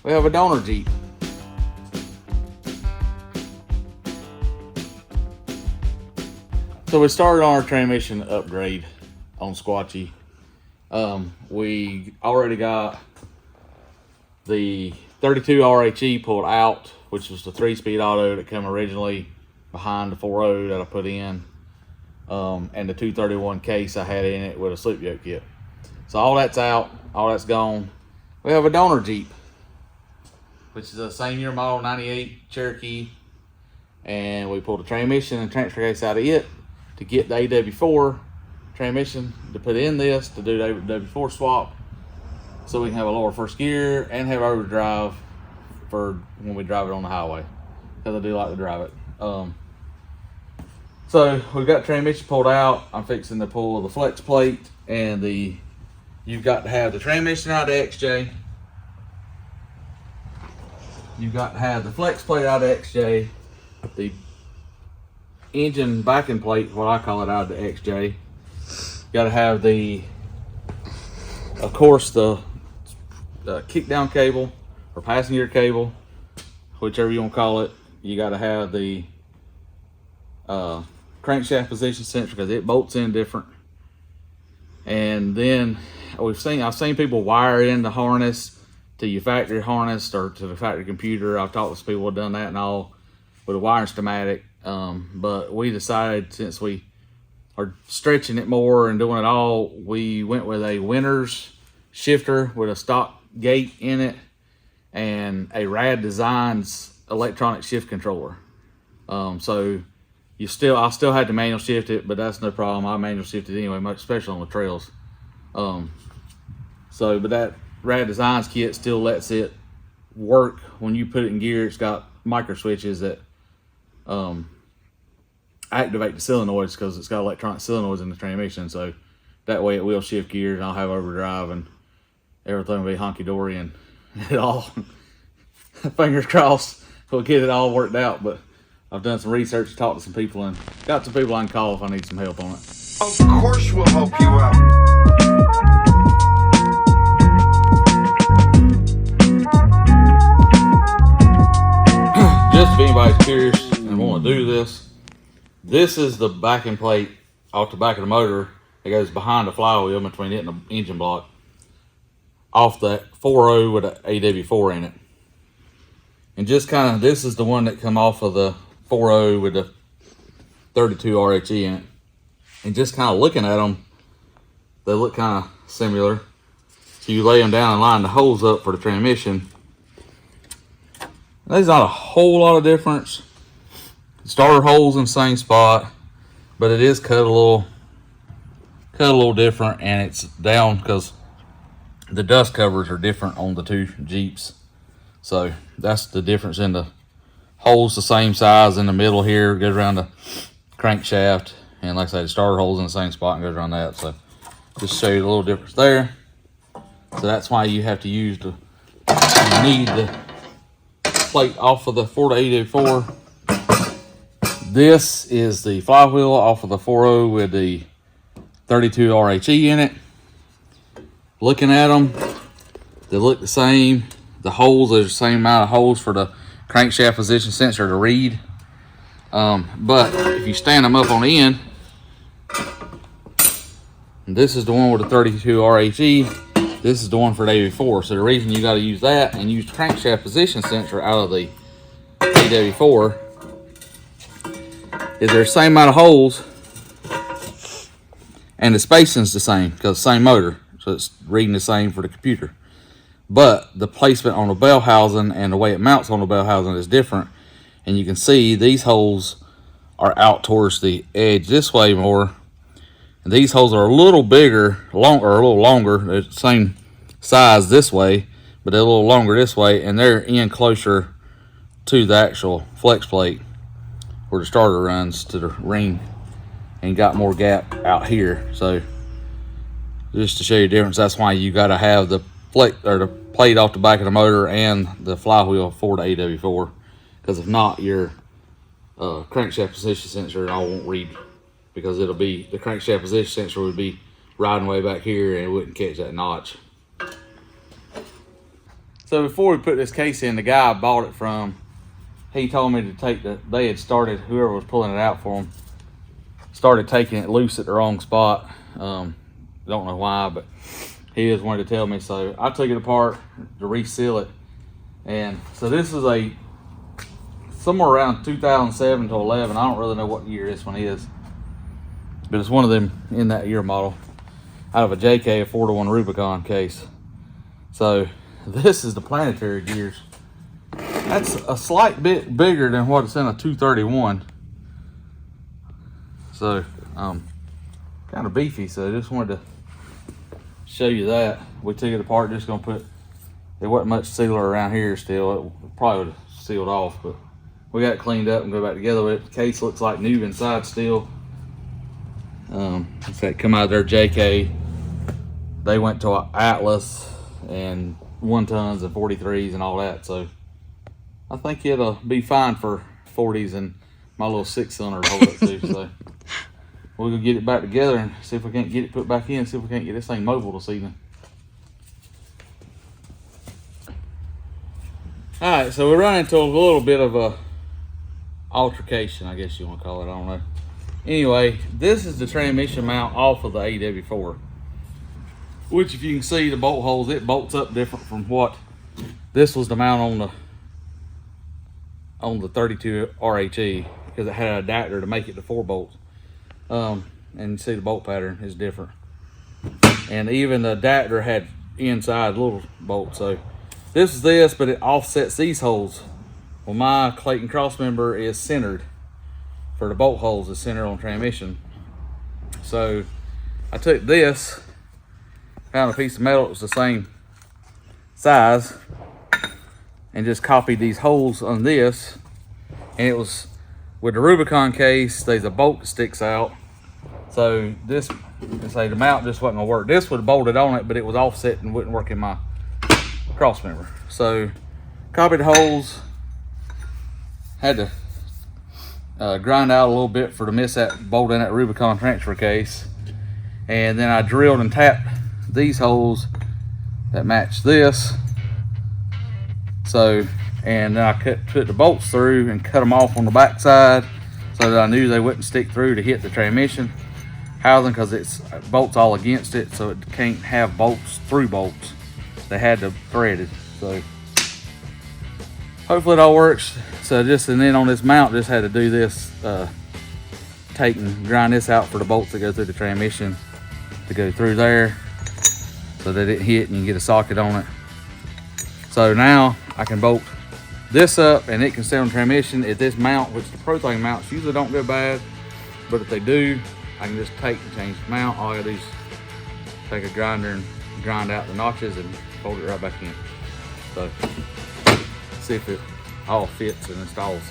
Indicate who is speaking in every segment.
Speaker 1: we have a donor Jeep. So we started on our transmission upgrade on Squatchy. We already got the 32 RHE pulled out, which was the 3-speed auto that came originally behind the 4.0 that I put in, and the 231 case I had in it with a slip yoke kit. So all that's out, all that's gone. We have a donor Jeep, which is the same year model 98 Cherokee, and we pulled the transmission and transfer case out of it to get the AW4 transmission to put in this to do the AW4 swap, so we can have a lower first gear and have overdrive for when we drive it on the highway, because I do like to drive it. So we've got transmission pulled out. I'm fixing to pull the flex plate, and you've got to have the transmission out of XJ. You've got to have the flex plate out of XJ, the engine backing plate, what I call it, out of the XJ. You got to have of course, the kick down cable or passenger cable, whichever you want to call it. You got to have the crankshaft position sensor, because it bolts in different. And then I've seen people wire in the harness to your factory harness or to the factory computer. I've talked to some people who have done that and all with a wiring schematic. But we decided, since we are stretching it more and doing it all, we went with a Winters shifter with a stock gate in it and a Rad Designs electronic shift controller. So I still had to manual shift it, but that's no problem. I manual shift it anyway, especially on the trails. But that Rad Designs kit still lets it work when you put it in gear. It's got micro switches that activate the solenoids, because it's got electronic solenoids in the transmission. So that way it will shift gears, and I'll have overdrive, and everything will be honky-dory, and it all, fingers crossed, we'll get it all worked out. But I've done some research, talked to some people, and got some people I can call if I need some help on it.
Speaker 2: Of course we'll help you out.
Speaker 1: Just if anybody's curious and want to do this, this is the backing plate off the back of the motor that goes behind the flywheel between it and the engine block, off that 4.0 with an AW4 in it. And just kind of, this is the one that come off of the 4.0 with the 32 RHE in it. And just kind of looking at them, they look kind of similar. So you lay them down and line the holes up for the transmission. There's not a whole lot of difference. Starter holes in the same spot, but it is cut a little different, and it's down because the dust covers are different on the two Jeeps. So that's the difference in the holes, the same size in the middle here, goes around the crankshaft, and like I said, the starter holes in the same spot and goes around that. So just show you the little difference there. So that's why you have to use you need the plate off of the 4-to-AW4. This is the flywheel off of the 4.0 with the 32 RHE in it. Looking at them, they look the same. The holes, there's the same amount of holes for the crankshaft position sensor to read. But if you stand them up on the end, this is the one with the 32 RHE. This is the one for the AW4. So the reason you got to use that and use the crankshaft position sensor out of the AW4 is there's the same amount of holes, and the spacing's the same because same motor, so it's reading the same for the computer. But the placement on the bell housing and the way it mounts on the bell housing is different, and you can see these holes are out towards the edge this way more, and these holes are a little bigger, a little longer. They're the same size this way, but they're a little longer this way, and they're in closer to the actual flex plate where the starter runs to the ring, and got more gap out here. So just to show you the difference, that's why you got to have the plate or the plate off the back of the motor and the flywheel for the AW4, because if not, your crankshaft position sensor all won't read, because it'll be the crankshaft position sensor would be riding way back here and it wouldn't catch that notch. So before we put this case in, the guy I bought it from, he told me to take they had started, whoever was pulling it out for them, started taking it loose at the wrong spot. Don't know why, but he just wanted to tell me. So I took it apart to reseal it. And so this is somewhere around 2007 to 11. I don't really know what year this one is, but it's one of them in that year model out of a JK, a 4-to-1 Rubicon case. So this is the planetary gears. That's a slight bit bigger than what it's in a 231. So kind of beefy. So I just wanted to show you that. We took it apart, just gonna put, there wasn't much sealer around here still. It probably would have sealed off, but we got it cleaned up and go back together with it. The case looks like new inside still. It's that come out of their JK. They went to an Atlas and 1 tons and 43s and all that. So I think it'll be fine for 40s and my little 6-cylinder hold up too. So we're gonna get it back together and see if we can't get it put back in, see if we can't get this thing mobile this evening. All right, so we run into a little bit of a altercation, I guess you want to call it. I don't know. Anyway, this is the transmission mount off of the AW4, which if you can see the bolt holes, it bolts up different from what this was the mount on the 32 RHE, because it had an adapter to make it to 4 bolts. And you see the bolt pattern is different, and even the adapter had inside little bolts. So this is this, but it offsets these holes. Well, my Clayton cross member is centered for the bolt holes, is centered on transmission. So I took this, found a piece of metal that was the same size, and just copied these holes on this. And it was, with the Rubicon case, there's a bolt that sticks out. So this, say the mount just wasn't gonna work. This would have bolted on it, but it was offset and wouldn't work in my cross member. So copied the holes, had to grind out a little bit to miss that bolt in that Rubicon transfer case. And then I drilled and tapped these holes that match this. So, and then I put the bolts through and cut them off on the back side so that I knew they wouldn't stick through to hit the transmission housing, because it's bolts all against it, so it can't have bolts through bolts. They had to thread it. So hopefully it all works. So and then on this mount, just had to do this, take and grind this out for the bolts that go through the transmission to go through there, so that it hit and you get a socket on it. So now I can bolt this up and it can stay on transmission. If this mount, which the propane mounts usually don't go bad, but if they do, I can just take and change the mount. All I gotta do is take a grinder and grind out the notches and fold it right back in. So see if it all fits and installs.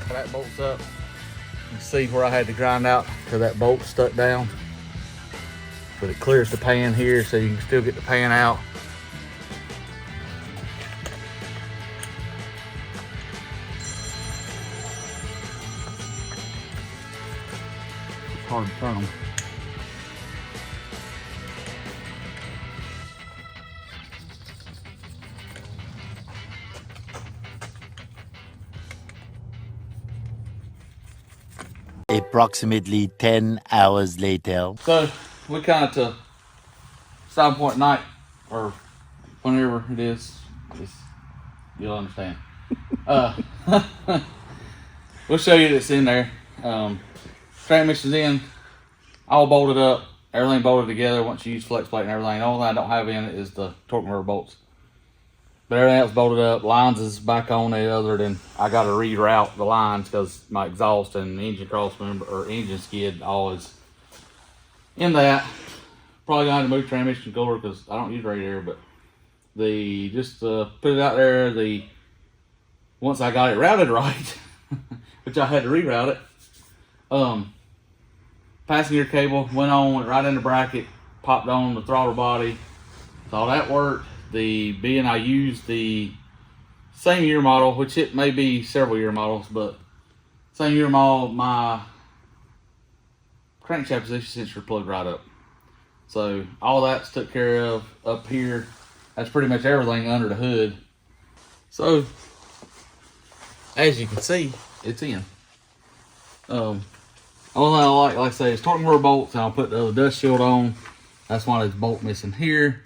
Speaker 1: That bolts up. You can see where I had to grind out because that bolt stuck down. But it clears the pan here, so you can still get the pan out. It's hard to turn them.
Speaker 3: Approximately 10 hours later.
Speaker 1: So we kind of to stop point night, or whenever it is, you'll understand. We'll show you that's in there. Transmission's in, all bolted up, everything bolted together once you use flex plate and everything. The only thing I don't have in it is the torque converter bolts. But everything else bolted up. Lines is back on it, other than I got to reroute the lines because my exhaust and engine cross member or engine skid all is in that. Probably gonna have to move transmission cooler because I don't use radiator, but just put it out there. Once I got it routed right, which I had to reroute it. Passenger cable went right in the bracket, popped on the throttle body. So all that worked. Being I used the same year model, which it may be several year models, but same year model, my crankshaft position sensor plugged right up. So all that's took care of up here. That's pretty much everything under the hood. So as you can see, it's in. Only thing I like I say, is torque motor bolts, and I'll put the other dust shield on. That's why there's a bolt missing here.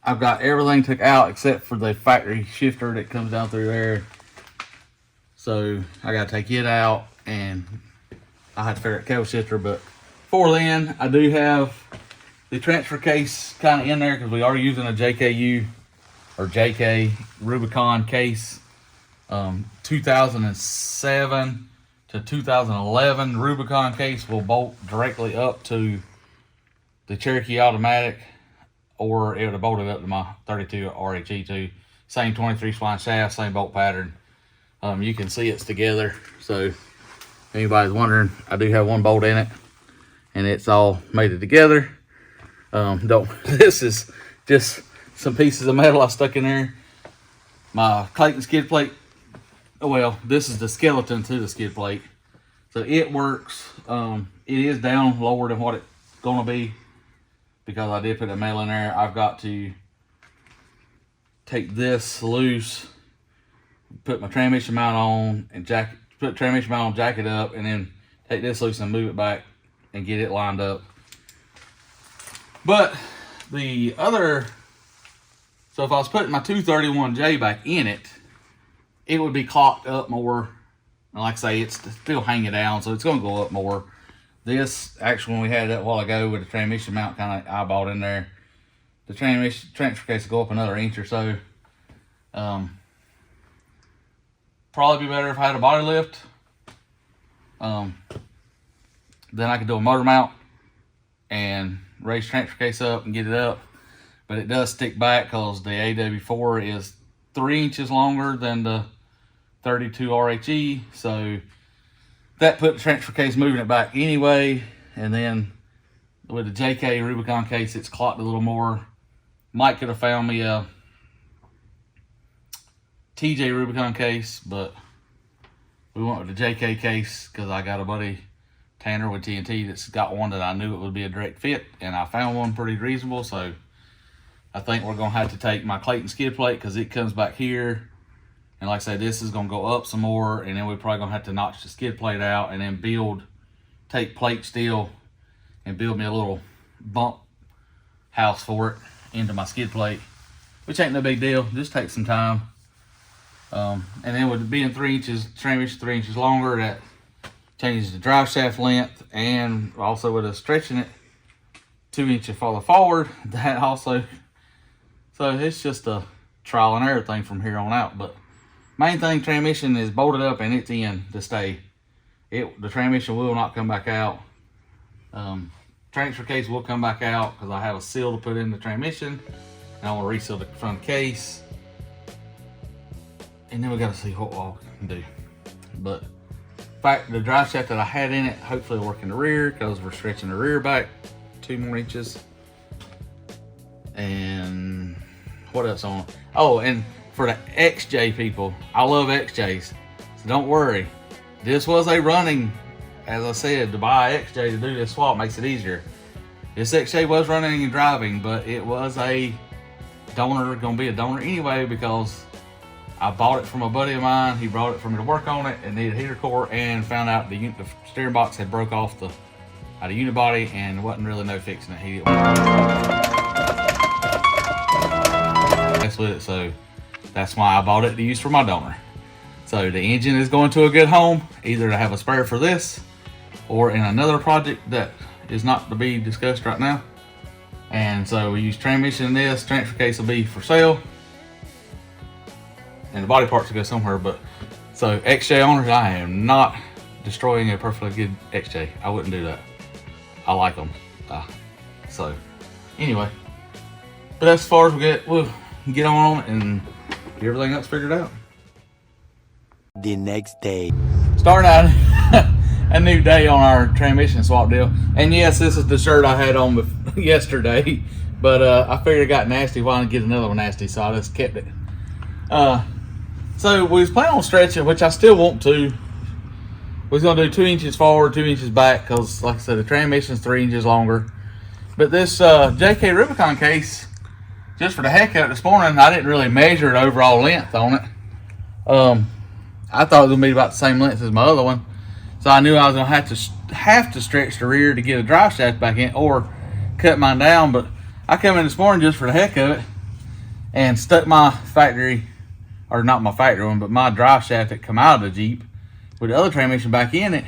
Speaker 1: I've got everything took out except for the factory shifter that comes down through there. So I gotta take it out, and I had to figure out cable shifter, but before then, I do have the transfer case kind of in there because we are using a JKU or JK Rubicon case. 2007 to 2011 Rubicon case will bolt directly up to the Cherokee automatic, or it would have bolted up to my 32 RHE2. Same 23 spline shaft, same bolt pattern. You can see it's together. So if anybody's wondering, I do have one bolt in it, and it's all mated together. This is just some pieces of metal I stuck in there. My Clayton skid plate. Well, this is the skeleton to the skid plate. So it works. It is down lower than what it's gonna be because I did put a metal in there. I've got to take this loose, put my transmission mount on, and put transmission mount on, jack it up, and then take this loose and move it back and get it lined up. But the other, so if I was putting my 231J back in it, it would be clocked up more. And like I say, it's still hanging down, so it's going to go up more. This, actually, when we had it a while ago with the transmission mount kind of eyeballed in there, the transfer case will go up another inch or so. Probably be better if I had a body lift. Then I could do a motor mount and raise the transfer case up and get it up. But it does stick back because the AW4 is 3 inches longer than the 32 RHE, so that put the transfer case moving it back anyway. And then with the JK Rubicon case, it's clocked a little more. Mike could have found me a TJ Rubicon case, but we went with the JK case because I got a buddy, Tanner with TNT, that's got one that I knew it would be a direct fit, and I found one pretty reasonable. So I think we're gonna have to take my Clayton skid plate because it comes back here, and like I said, this is gonna go up some more, and then we're probably gonna have to notch the skid plate out and then take plate steel and build me a little bump house for it into my skid plate, which ain't no big deal. Just take some time. And then with it being 3 inches, transmission 3 inches longer, that changes the drive shaft length, and also with us stretching it 2 inches farther forward, that also. So it's just a trial and error thing from here on out. But main thing, transmission is bolted up and it's in to stay. The transmission will not come back out. Transfer case will come back out because I have a seal to put in the transmission, and I want to reseal the front case. And then we got to see what all we can do. But in fact, the drive shaft that I had in it hopefully will work in the rear because we're stretching the rear back 2 more inches. And what else on? Oh, and for the XJ people, I love XJs, so don't worry. This was a running, as I said, to buy an XJ to do this swap makes it easier. This XJ was running and driving, but it was a donor, gonna be a donor anyway, because I bought it from a buddy of mine. He brought it for me to work on it and needed a heater core, and found out the steering box had broke off out of unibody, and there wasn't really no fixing it. He didn't mess with it, so that's why I bought it to use for my donor. So the engine is going to a good home, either to have a spare for this or in another project that is not to be discussed right now. And so we use transmission in this. Transfer case will be for sale, and the body parts will go somewhere. But so XJ owners, I am not destroying a perfectly good XJ. I wouldn't do that. I like them. So anyway, but as far as we get, we'll get on it and get everything else figured out.
Speaker 3: The next day.
Speaker 1: Starting out a new day on our transmission swap deal. And yes, this is the shirt I had on yesterday, But I figured it got nasty. Why not get another one nasty? So I just kept it. So we was planning on stretching, which I still want to. We was gonna do 2 inches forward, 2 inches back, because like I said, the transmission's 3 inches longer. But this JK Rubicon case, just for the heck of it this morning, I didn't really measure the overall length on it. I thought it was gonna be about the same length as my other one, so I knew I was gonna have to stretch the rear to get a drive shaft back in, or cut mine down. But I come in this morning just for the heck of it and stuck my factory, or not my factory one, but my drive shaft that come out of the Jeep with the other transmission back in it,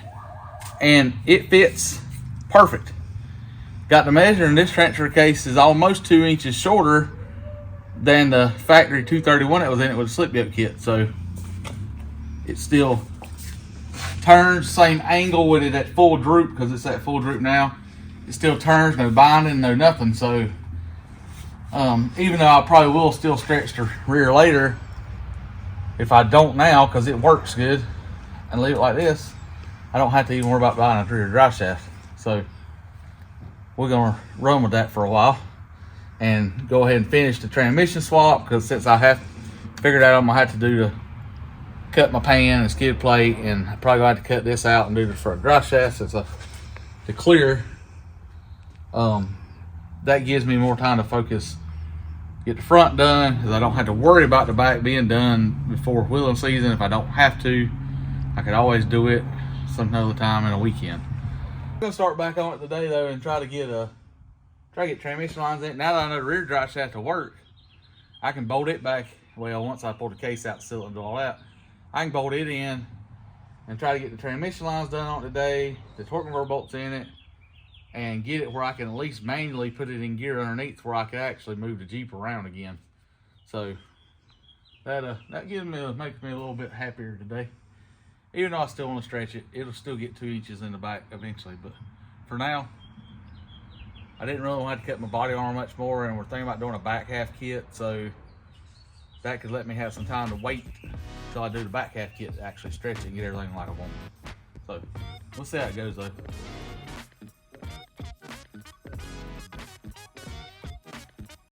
Speaker 1: and it fits perfect. Got to measure, and this transfer case is almost 2 inches shorter than the factory 231 that was in it with a slip yoke kit. So it still turns, same angle with it at full droop, because it's at full droop now. It still turns, no binding, no nothing. So even though I probably will still stretch the rear later, if I don't now, because it works good, and leave it like this, I don't have to even worry about buying a rear drive shaft. So we're gonna run with that for a while and go ahead and finish the transmission swap, because since I have figured out I'm gonna have to do the cut my pan and skid plate, and I probably gonna have to cut this out and do the front drive shaft since the clear. That gives me more time to focus, get the front done, because I don't have to worry about the back being done before wheeling season. If I don't have to, I could always do it some other time in a weekend. I'm gonna start back on it today though, and try to get transmission lines in. Now that I know the rear drive shaft will work, I can bolt it back. Well, once I pull the case out, seal it, and do all that, I can bolt it in and try to get the transmission lines done on it today, the torque converter bolts in it, and get it where I can at least manually put it in gear underneath, where I can actually move the Jeep around again. So that makes me a little bit happier today. Even though I still want to stretch it, it'll still get 2 inches in the back eventually. But for now, I didn't really want to cut my body armor much more, and we're thinking about doing a back half kit, so that could let me have some time to wait until I do the back half kit to actually stretch it and get everything like I want. So we'll see how it goes though.